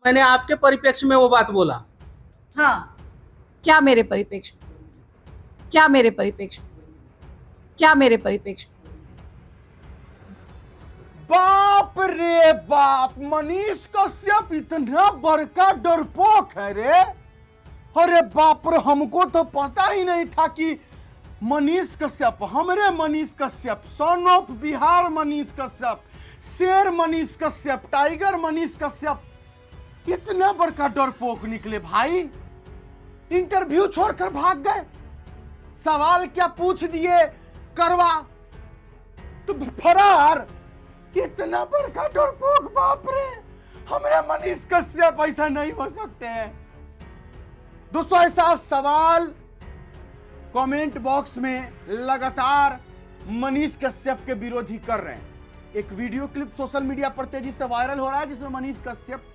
मैंने आपके परिप्रेक्ष्य में वो बात बोला। हाँ, क्या मेरे परिप्रेक्ष्य, क्या मेरे परिप्रेक्ष्य, क्या मेरे परिप्रेक्ष्य? बाप रे बाप, मनीष कश्यप इतना बड़का डरपोक है रे। अरे बाप रे, हमको तो पता ही नहीं था कि मनीष कश्यप, हमरे मनीष कश्यप, सन ऑफ बिहार मनीष कश्यप, शेर मनीष कश्यप, टाइगर मनीष कश्यप इतना बड़का डरपोक निकले भाई। इंटरव्यू छोड़कर भाग गए, सवाल क्या पूछ दिए, करवा तो फरार। इतना बड़का डरपोक, बाप रे, हमारे मनीष कश्यप ऐसा नहीं हो सकते हैं। दोस्तों, ऐसा सवाल कमेंट बॉक्स में लगातार मनीष कश्यप के विरोधी कर रहे हैं। एक वीडियो क्लिप सोशल मीडिया पर तेजी से वायरल हो रहा है जिसमें मनीष कश्यप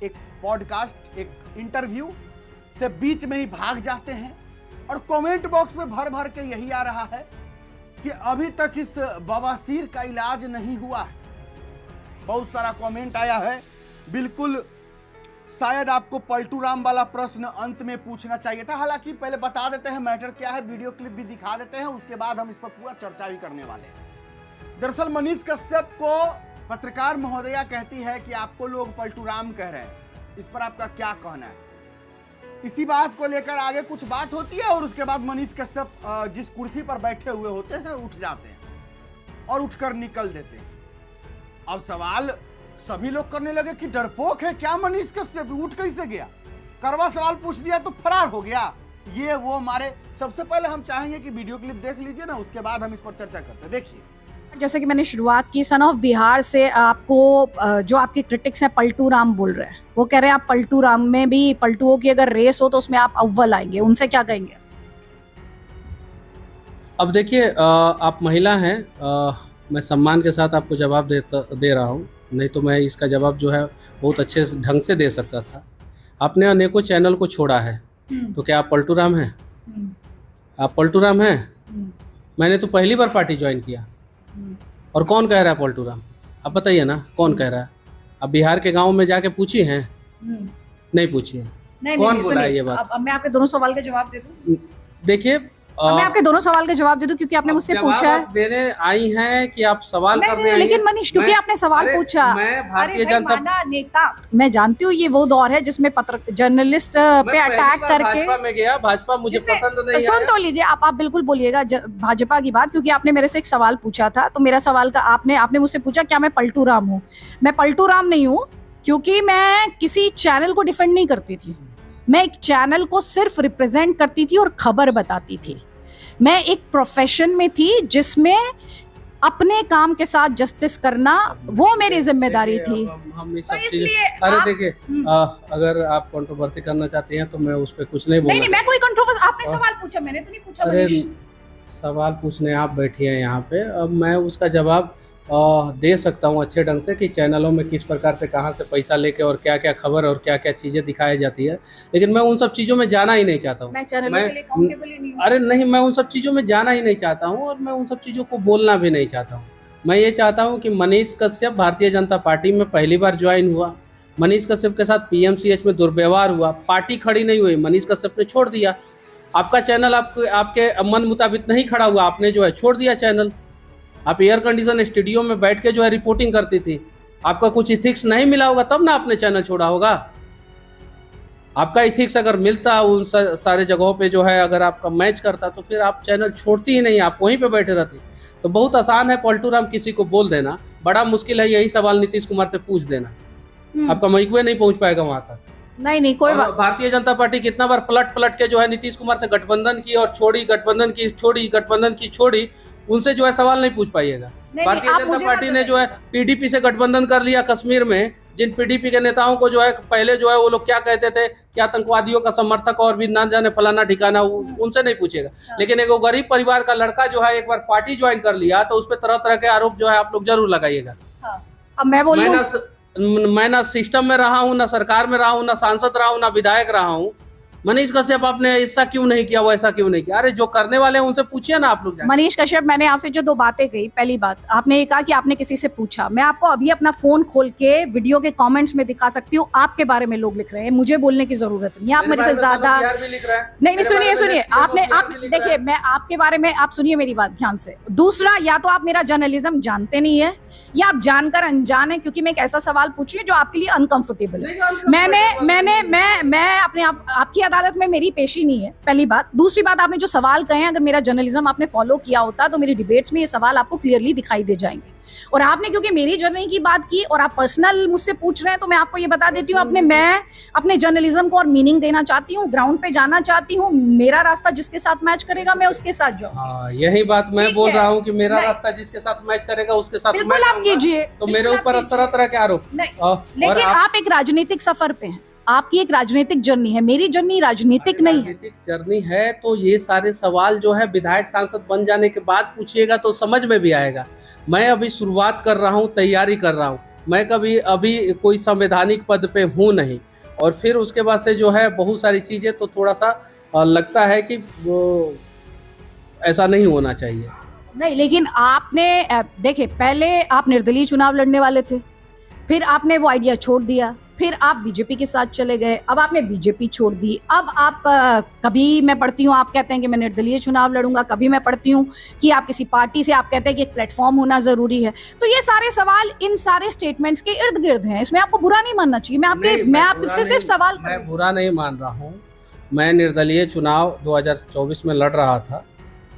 एक पॉडकास्ट, एक इंटरव्यू से बीच में ही भाग जाते हैं और कमेंट बॉक्स में भर भर के यही आ रहा है कि अभी तक इस बवासीर का इलाज नहीं हुआ है। बहुत सारा कमेंट आया है। बिल्कुल शायद आपको पलटू राम वाला प्रश्न अंत में पूछना चाहिए था। हालांकि पहले बता देते हैं मैटर क्या है, वीडियो क्लिप भी दिखा देते हैं, उसके बाद हम इस पर पूरा चर्चा भी करने वाले हैं। दरअसल मनीष कश्यप को पत्रकार महोदया कहती है कि आपको लोग पलटू राम कह रहे हैं, इस पर आपका क्या कहना है? इसी बात को लेकर आगे कुछ बात होती है और उसके बाद मनीष कश्यप जिस कुर्सी पर बैठे हुए होते हैं उठ जाते हैं और उठकर निकल देते हैं। अब सवाल सभी लोग करने लगे कि डरपोक है क्या मनीष कश्यप, उठ कैसे गया? करवा सवाल पूछ दिया तो फरार हो गया। ये वो हमारे, सबसे पहले हम चाहेंगे कि वीडियो क्लिप देख लीजिए ना, उसके बाद हम इस पर चर्चा करते हैं। देखिए, जैसे कि मैंने शुरुआत की, सन ऑफ बिहार से आपको जो आपके क्रिटिक्स हैं पलटू राम बोल रहे हैं, वो कह रहे हैं आप पलटू राम में भी, पलटुओं की अगर रेस हो तो उसमें आप अव्वल आएंगे, उनसे क्या कहेंगे? अब देखिए, आप महिला हैं, मैं सम्मान के साथ आपको जवाब दे रहा हूँ, नहीं तो मैं इसका जवाब जो है बहुत अच्छे ढंग से दे सकता था। आपने अनेकों चैनल को छोड़ा है, तो क्या आप पलटू राम हैं? आप पलटू राम हैं? मैंने तो पहली बार पार्टी ज्वाइन किया। और कौन कह रहा है पलटू राम? आप बताइए ना, कौन कह रहा है? अब बिहार के गांव में जाके पूछी हैं? नहीं पूछी है। कौन बोला है ये बात? अब मैं आपके दोनों सवाल के जवाब दे दूं। देखिए, मैं आपके दोनों सवाल के जवाब दे दूं क्योंकि आपने मुझसे पूछा है। देने आई हैं कि आप सवाल कर रहे हैं? लेकिन मनीष, क्योंकि आपने सवाल पूछा। मैं भारतीय जनता नेता, मैं जानती हूँ ये वो दौर है जिसमें जर्नलिस्ट पे अटैक करके भाजपा में गया। भाजपा मुझे पसंद नहीं। सुन तो लीजिए, आप बिल्कुल बोलिएगा भाजपा की बात, क्योंकि आपने मेरे से एक सवाल पूछा था। तो मेरा सवाल का आपने मुझसे पूछा क्या मैं पलटू राम हूँ? मैं पलटू राम नहीं हूँ, क्योंकि मैं किसी चैनल को डिफेंड नहीं करती थी। मैं एक चैनल को सिर्फ रिप्रेजेंट करती थी और खबर बताती थी। मैं एक प्रोफेशन में थी जिसमें अपने काम के साथ जस्टिस करना वो मेरी जिम्मेदारी थी। हम तो इसलिए अरे देखिए, अगर आप कंट्रोवर्सी करना चाहते हैं तो मैं उस पर कुछ नहीं बोलूंगा। नहीं, मैं कोई कंट्रोवर्सी, आपने सवाल पूछा, मैंने तो नहीं पूछा। अरे सवाल पूछने आप बैठी हैं यहाँ पे, अब मैं उसका जवाब दे सकता हूँ अच्छे ढंग से कि चैनलों में किस प्रकार से कहाँ से पैसा लेके और क्या क्या खबर और क्या क्या चीज़ें दिखाई जाती है, लेकिन मैं उन सब चीज़ों में जाना ही नहीं चाहता हूँ। मैं चैनलों के लिए अकाउंटेबल ही नहीं हूँ। अरे नहीं, मैं उन सब चीज़ों में जाना ही नहीं चाहता हूँ और मैं उन सब चीज़ों को बोलना भी नहीं चाहता हूँ। मैं ये चाहता हूँ कि मनीष कश्यप भारतीय जनता पार्टी में पहली बार ज्वाइन हुआ, मनीष कश्यप के साथ PMCH में दुर्व्यवहार हुआ, पार्टी खड़ी नहीं हुई, मनीष कश्यप ने छोड़ दिया। आपका चैनल आपके मन मुताबिक नहीं खड़ा हुआ, आपने जो है छोड़ दिया चैनल। आप एयर कंडीशन स्टूडियो में बैठ के जो है रिपोर्टिंग करती थी, आपका कुछ इथिक्स नहीं मिला होगा तब ना आपने चैनल छोड़ा होगा। आपका इथिक्स अगर मिलता उन सारे जगहों पे जो है, अगर आपका मैच करता तो फिर आप चैनल छोड़ती ही नहीं, आप वहीं पे बैठे रहते। तो बहुत आसान है पलटू राम किसी को बोल देना, बड़ा मुश्किल है यही सवाल नीतीश कुमार से पूछ देना। आपका मईकुए नहीं पहुंच पाएगा वहां तक। नहीं कोई बात। भारतीय जनता पार्टी कितना बार पलट के जो है नीतीश कुमार से गठबंधन की और छोड़ी, गठबंधन की छोड़ी, गठबंधन की छोड़ी, उनसे जो है सवाल नहीं पूछ पाइएगा। भारतीय जनता पार्टी ने जो है PDP से गठबंधन कर लिया कश्मीर में। जिन PDP के नेताओं को जो है पहले जो है वो लोग क्या कहते थे कि आतंकवादियों का समर्थक और भी ना जाने फलाना ठिकाना, उनसे नहीं पूछेगा। लेकिन एक गरीब परिवार का लड़का जो है एक बार पार्टी ज्वाइन कर लिया तो उस पर तरह तरह के आरोप जो है आप लोग जरूर लगाइएगा। अब मैं ना सिस्टम में रहा हूँ, ना सरकार में रहा हूँ, ना सांसद रहा हूँ, ना विधायक रहा हूँ। मनीष कश्यप आपने ऐसा क्यों नहीं किया, वैसा क्यों नहीं किया? अरे जो करने वाले हैं उनसे पूछिए ना आप लोग जाके। मनीष कश्यप, मैंने आपसे जो 2 बातें कही, पहली बात आपने ये कहा कि आपने किसी से पूछा। मैं आपको अभी अपना फोन खोल के वीडियो के कमेंट्स में दिखा सकती हूँ, आपके बारे में लोग लिख रहे हैं, मुझे बोलने की जरूरत नहीं है। आप मेरे से ज्यादा नहीं, सुनिए सुनिए, आप देखिए, मैं आपके बारे में, आप सुनिए मेरी बात ध्यान से। दूसरा, या तो आप मेरा जर्नलिज्म जानते नहीं है या आप जानकर अनजान है, क्योंकि मैं एक ऐसा सवाल पूछ रही हूँ जो आपके लिए अनकंफर्टेबल है। मैं अपने आपकी अदालत में मेरी पेशी नहीं है, पहली बात। दूसरी बात, आपने जो सवाल कहे हैं, अगर मेरा जर्नलिज्म आपने फॉलो किया होता तो मेरी डिबेट्स में ये सवाल आपको क्लियरली दिखाई दे जाएंगे। और आपने क्योंकि मेरी जर्नी की बात की और आप पर्सनल मुझसे पूछ रहे हैं, तो मैं आपको ये बता देती हूँ, मैं अपने जर्नलिज्म को और मीनिंग देना चाहती हूँ, ग्राउंड पे जाना चाहती हूँ। मेरा रास्ता जिसके साथ मैच करेगा मैं उसके साथ जाऊँ। हाँ, यही बात मैं बोल रहा हूँ कि मेरा रास्ता जिसके साथ मैच करेगा उसके साथ बिल्कुल आप कीजिए, तो मेरे ऊपर तरह तरह के आरोप। लेकिन आप एक राजनीतिक सफर पे हैं, आपकी एक राजनीतिक जर्नी है, मेरी जर्नी राजनीतिक नहीं है। राजनीतिक जर्नी है तो ये सारे सवाल जो है विधायक सांसद बन जाने के बाद पूछिएगा तो समझ में भी आएगा। मैं अभी शुरुआत कर रहा हूँ, तैयारी कर रहा हूँ। मैं कभी अभी कोई संवैधानिक पद पे हूँ नहीं, और फिर उसके बाद से जो है बहुत सारी चीज़ें तो थोड़ा सा लगता है कि वो ऐसा नहीं होना चाहिए। नहीं, लेकिन आपने देखिए, पहले आप निर्दलीय चुनाव लड़ने वाले थे, फिर आपने वो आइडिया छोड़ दिया, फिर आप बीजेपी के साथ चले गए, अब आपने बीजेपी छोड़ दी। अब आप कभी मैं पढ़ती हूँ आप कहते हैं कि मैं निर्दलीय चुनाव लड़ूंगा, कभी मैं पढ़ती हूँ कि आप किसी पार्टी से आप कहते हैं कि एक प्लेटफॉर्म होना जरूरी है। तो ये सारे सवाल इन सारे स्टेटमेंट्स के इर्द गिर्द हैं, इसमें आपको बुरा नहीं मानना चाहिए। मैं आपसे सिर्फ सवाल, मैं बुरा नहीं मान रहा हूँ। मैं निर्दलीय चुनाव 2024 में लड़ रहा था।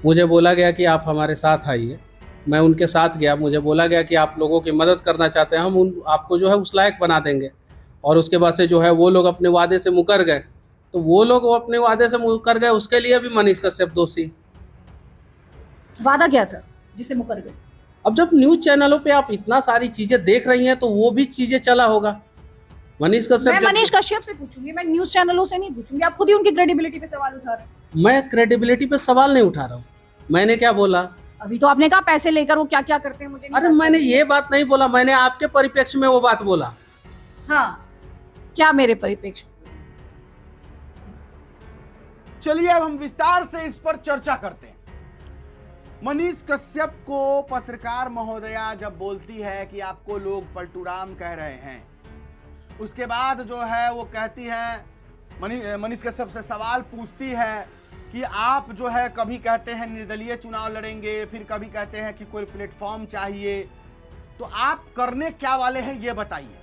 मुझे बोला गया कि आप हमारे साथ आइए, मैं उनके साथ गया। मुझे बोला गया कि आप लोगों की मदद करना चाहते हैं, हम आपको जो है उस लायक बना देंगे। और उसके बाद से जो है वो लोग अपने वादे से मुकर गए। तो वो लोग अपने वादे से मुकर गए, उसके लिए भी मनीष कश्यप दोषी। वादा क्या था जिससे मुकर गए? अब जब न्यूज चैनलों पे आप इतना सारी चीजें देख रही हैं तो वो भी चीजें चला होगा। मनीष कश्यप, मैं मनीष कश्यप से पूछूंगी, मैं न्यूज चैनलों से नहीं पूछूंगी। आप खुद ही उनकी क्रेडिबिलिटी पे सवाल उठा रहे हैं। मैं क्रेडिबिलिटी पे सवाल नहीं उठा रहा हूँ। मैंने क्या बोला? अभी तो आपने कहा पैसे लेकर वो क्या क्या करते हैं मुझे नहीं। अरे मैंने ये बात नहीं बोला, मैंने आपके परिप्रेक्ष्य में वो बात बोला। हाँ, क्या मेरे परिप्रेक्ष्य? चलिए अब हम विस्तार से इस पर चर्चा करते हैं। मनीष कश्यप को पत्रकार महोदया जब बोलती है कि आपको लोग पलटूराम कह रहे हैं, उसके बाद जो है वो कहती है, मनीष कश्यप से सवाल पूछती है कि आप जो है कभी कहते हैं निर्दलीय चुनाव लड़ेंगे, फिर कभी कहते हैं कि कोई प्लेटफॉर्म चाहिए, तो आप करने क्या वाले हैं ये बताइए।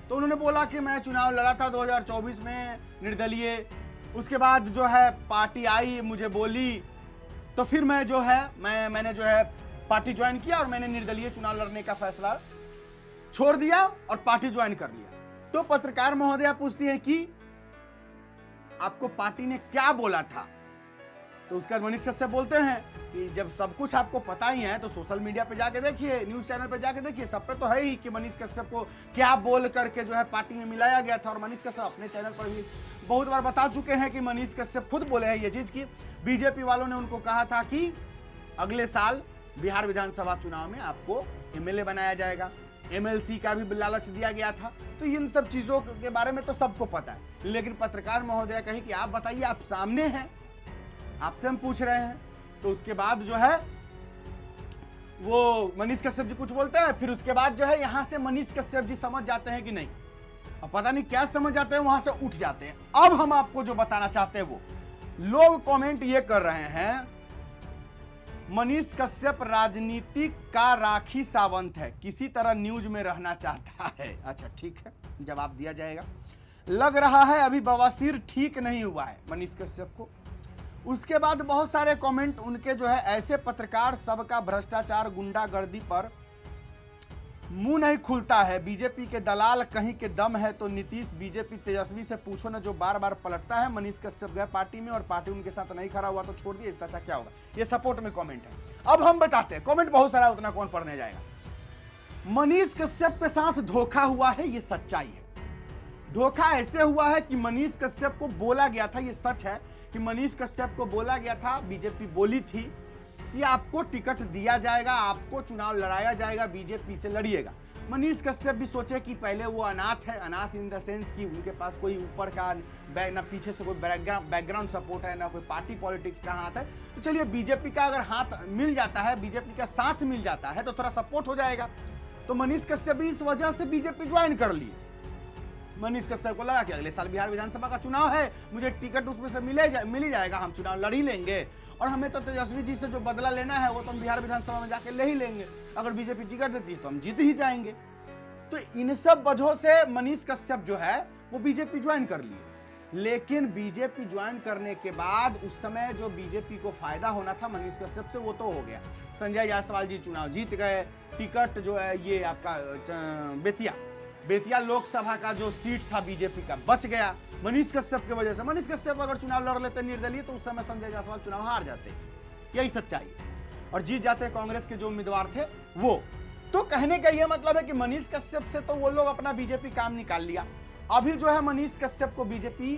तो उन्होंने बोला कि मैं चुनाव लड़ा था 2024 में निर्दलीय, उसके बाद जो है पार्टी आई, मुझे बोली, तो फिर मैं जो है मैंने जो है पार्टी ज्वाइन किया और मैंने निर्दलीय चुनाव लड़ने का फैसला छोड़ दिया और पार्टी ज्वाइन कर लिया। तो पत्रकार महोदया पूछती है कि आपको पार्टी ने क्या बोला था? तो उसके बाद मनीष कश्यप बोलते हैं कि जब सब कुछ आपको पता ही है तो सोशल मीडिया पे जाके देखिए, न्यूज चैनल पे जाके देखिए, सब पे तो है ही कि मनीष कश्यप को क्या बोल करके जो है पार्टी में मिलाया गया था। और मनीष कश्यप अपने चैनल पर भी बहुत बार बता चुके हैं कि मनीष कश्यप खुद बोले हैं ये चीज की बीजेपी वालों ने उनको कहा था कि अगले साल बिहार विधानसभा चुनाव में आपको एमएलए बनाया जाएगा, एमएलसी का भी लालच दिया गया था। तो इन सब चीजों के बारे में तो सबको पता है, लेकिन पत्रकार महोदया कही कि आप बताइए, आप सामने हैं, आपसे हम पूछ रहे हैं। तो उसके बाद जो है वो मनीष कश्यप जी कुछ बोलते हैं, फिर उसके बाद जो है यहां से मनीष कश्यप जी समझ जाते हैं कि नहीं, अब पता नहीं क्या समझ जाते हैं, वहां से उठ जाते हैं। अब हम आपको जो बताना चाहते हैं वो लोग कमेंट ये कर रहे हैं, मनीष कश्यप राजनीति का राखी सावंत है, किसी तरह न्यूज में रहना चाहता है। अच्छा ठीक है, जवाब दिया जाएगा। लग रहा है अभी बवासीर ठीक नहीं हुआ है मनीष कश्यप को। उसके बाद बहुत सारे कमेंट उनके जो है, ऐसे पत्रकार सबका भ्रष्टाचार गुंडागर्दी पर मुंह नहीं खुलता है, बीजेपी के दलाल कहीं के दम है तो नीतीश बीजेपी तेजस्वी से पूछो ना जो बार बार पलटता है। मनीष कश्यप गए पार्टी में और पार्टी उनके साथ नहीं खड़ा हुआ तो छोड़ दिए, इससे अच्छा क्या होगा? ये सपोर्ट में कमेंट है। अब हम बताते हैं, कमेंट बहुत सारा, उतना कौन पढ़ने जाएगा। मनीष कश्यप के साथ धोखा हुआ है, ये सच्चाई है। धोखा ऐसे हुआ है कि मनीष कश्यप को बोला गया था, ये सच है कि मनीष कश्यप को बोला गया था, बीजेपी बोली थी कि आपको टिकट दिया जाएगा, आपको चुनाव लड़ाया जाएगा, बीजेपी से लड़िएगा। मनीष कश्यप भी सोचे कि पहले वो अनाथ है, अनाथ इन द सेंस कि उनके पास कोई ऊपर का ना पीछे से कोई बैकग्राउंड सपोर्ट है, ना कोई पार्टी पॉलिटिक्स का हाथ है। तो चलिए बीजेपी का अगर हाथ मिल जाता है, बीजेपी का साथ मिल जाता है तो थोड़ा सपोर्ट हो जाएगा। तो मनीष कश्यप भी इस वजह से बीजेपी ज्वाइन कर लिए। मनीष कश्यप को लगा कि अगले साल बिहार विधानसभा का चुनाव है, मुझे टिकट उसमें से मिल ही जाएगा, हम चुनाव लड़ ही लेंगे और हमें तो तेजस्वी जी से जो बदला लेना है वो तो हम बिहार विधानसभा में जाके ले ही लेंगे, अगर बीजेपी टिकट देती है तो हम जीत ही जाएंगे। तो इन सब वजहों से मनीष कश्यप जो है वो बीजेपी ज्वाइन कर लिए। लेकिन बीजेपी ज्वाइन करने के बाद उस समय जो बीजेपी को फायदा होना था मनीष कश्यप से वो तो हो गया। संजय जायसवाल जी चुनाव जीत गए, टिकट जो है ये आपका बेतिया लोकसभा का जो सीट था बीजेपी का बच गया मनीष कश्यप की वजह से। मनीष कश्यप अगर चुनाव लड़ लेते निर्दलीय तो उस समय संजय जायसवाल चुनाव हार जाते, यही सच्चाई है, और जीत जाते कांग्रेस के जो उम्मीदवार थे वो। तो कहने का यह मतलब है कि मनीष कश्यप से तो वो लोग अपना बीजेपी काम निकाल लिया। अभी जो है मनीष कश्यप को बीजेपी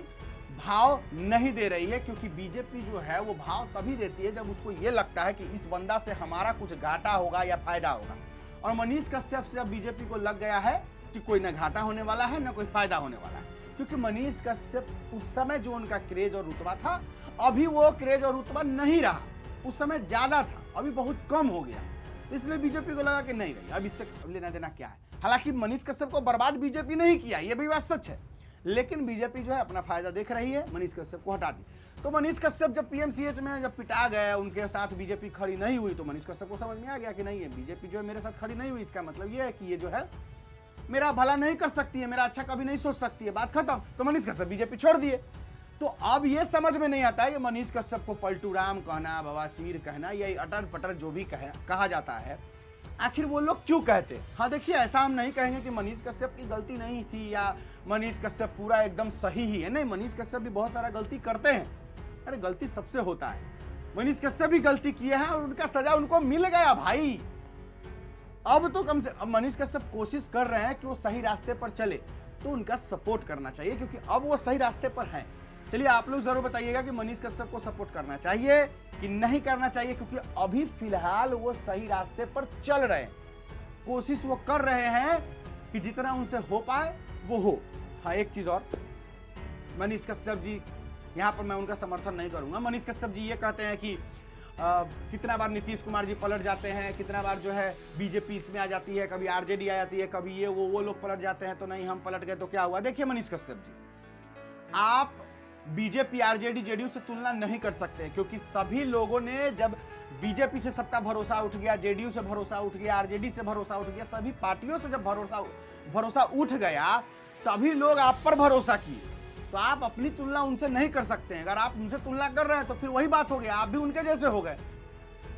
भाव नहीं दे रही है, क्योंकि बीजेपी जो है वो भाव तभी देती है जब उसको ये लगता है कि इस बंदा से हमारा कुछ घाटा होगा या फायदा होगा। और मनीष कश्यप से अब बीजेपी को लग गया है कि कोई ना घाटा होने वाला है ना कोई फायदा होने वाला है, क्योंकि मनीष कश्यप उस समय जो उनका क्रेज और रुतबा था अभी वो क्रेज और रुतबा नहीं रहा, उस समय ज्यादा था, अभी बहुत कम हो गया। इसलिए बीजेपी को लगा कि नहीं भाई अब इससे लेना देना क्या है। हालांकि मनीष कश्यप को बर्बाद बीजेपी नहीं किया, ये भी बात सच है, लेकिन बीजेपी जो है अपना फायदा देख रही है, मनीष कश्यप को हटा दी। तो मनीष कश्यप जब पीएमसीएच में जब पिटा गए, उनके साथ बीजेपी खड़ी नहीं हुई, तो मनीष कश्यप को समझ में आ गया कि नहीं है बीजेपी जो है मेरे साथ खड़ी नहीं हुई, इसका मतलब ये है कि ये जो है मेरा भला नहीं कर सकती है, मेरा अच्छा कभी नहीं सोच सकती है, बात खत्म। तो मनीष कश्यप बीजेपी छोड़ दिए। तो अब ये समझ में नहीं आता है कि मनीष कश्यप को पलटू राम कहना, बवासीर कहना, ये अटर पटर जो भी कहा जाता है, आखिर वो लोग क्यों कहते? हाँ देखिए, ऐसा हम नहीं कहेंगे कि मनीष कश्यप की गलती नहीं थी या मनीष कश्यप पूरा एकदम सही ही है, नहीं, मनीष कश्यप भी बहुत सारा गलती करते हैं। अरे गलती सबसे होता है, मनीष कश्यप भी गलती किए हैं और उनका सजा उनको मिल गया भाई। अब तो कम से अब मनीष कश्यप कोशिश कर रहे हैं कि वो सही रास्ते पर चले, तो उनका सपोर्ट करना चाहिए, क्योंकि अब वो सही रास्ते पर हैं। चलिए आप लोग जरूर बताइएगा कि मनीष कश्यप को सपोर्ट करना चाहिए कि नहीं करना चाहिए, क्योंकि अभी फिलहाल वो सही रास्ते पर चल रहे हैं, कोशिश वो कर रहे हैं कि जितना उनसे हो पाए वो हो। हाँ एक चीज और, मनीष कश्यप जी यहाँ पर मैं उनका समर्थन नहीं करूंगा। मनीष कश्यप जी ये कहते हैं कि कितना बार नीतीश कुमार जी पलट जाते हैं, कितना बार जो है बीजेपी इसमें आ जाती है, कभी आरजेडी आ जाती है, कभी ये वो लोग पलट जाते हैं, तो नहीं हम पलट गए तो क्या हुआ। देखिए मनीष कश्यप जी, आप बीजेपी आरजेडी जेडीयू से तुलना नहीं कर सकते, क्योंकि सभी लोगों ने जब बीजेपी से सबका भरोसा उठ गया, जेडीयू से भरोसा उठ गया, आरजेडी से भरोसा उठ गया, सभी पार्टियों से जब भरोसा उठ गया तभी लोग आप पर भरोसा किए। तो आप अपनी तुलना उनसे नहीं कर सकते हैं। अगर आप उनसे तुलना कर रहे हैं तो फिर वही बात हो गया, आप भी उनके जैसे हो गए।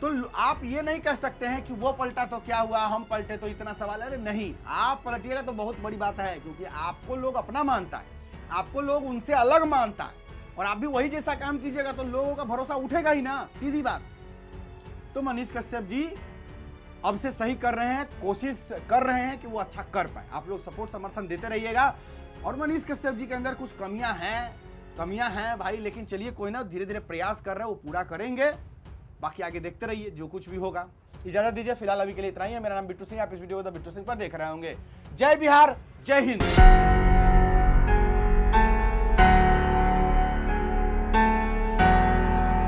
तो आप ये नहीं कह सकते हैं कि वो पलटा तो क्या हुआ, हम पलटे तो इतना सवाल है। अरे नहीं, आप पलटिएगा तो बहुत बड़ी बात है, क्योंकि आपको लोग अपना मानता है, आपको लोग उनसे अलग मानता है, और आप भी वही जैसा काम कीजिएगा तो लोगों का भरोसा उठेगा ही ना, सीधी बात। तो मनीष कश्यप जी अब से सही कर रहे हैं, कोशिश कर रहे हैं कि वो अच्छा कर पाए। आप लोग सपोर्ट समर्थन देते रहिएगा। और मनीष कश्यप जी के अंदर कुछ कमियां हैं भाई, लेकिन चलिए कोई ना, धीरे धीरे प्रयास कर रहे हैं, वो पूरा करेंगे। बाकी आगे देखते रहिए, जो कुछ भी होगा। इजाजत दीजिए, फिलहाल अभी के लिए इतना ही है। मेरा नाम बिट्टू सिंह, आप इस वीडियो को बिट्टू सिंह पर देख रहे होंगे। जय बिहार, जय हिंद।